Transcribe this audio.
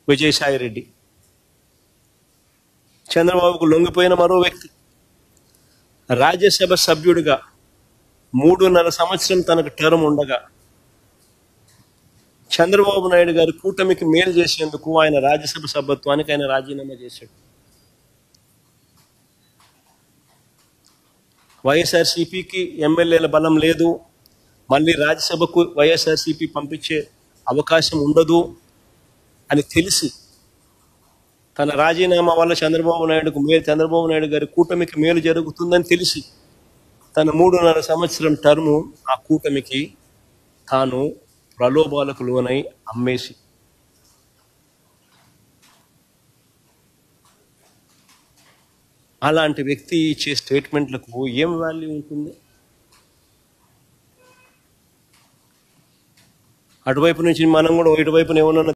విజయసాయి రెడ్డి. చంద్రబాబుకు లొంగిపోయిన మరో వ్యక్తి. రాజ్యసభ సభ్యుడిగా 3.5 సంవత్సరం తనకు టర్మ్ ఉండగా చంద్రబాబు నాయుడు గారి కూటమికి మేలు చేసేందుకు ఆయన రాజ్యసభ సభ్యత్వానికి ఆయన రాజీనామా చేశాడు. వైఎస్ఆర్సీపీకి ఎమ్మెల్యేల బలం లేదు, మళ్ళీ రాజ్యసభకు వైఎస్ఆర్సీపీ పంపించే అవకాశం ఉండదు అని తెలిసి, తన రాజీనామా వల్ల చంద్రబాబు నాయుడు గారి కూటమికి మేలు జరుగుతుందని తెలిసి తన 3.5 సంవత్సరం టర్ము ఆ కూటమికి తాను ప్రలోభాలకు లోనై అమ్మేసి అలాంటి వ్యక్తి ఇచ్చే స్టేట్మెంట్లకు ఏం వాల్యూ ఉంటుంది? అటువైపు నుంచి మనం కూడా ఇటువైపున ఏమన్నా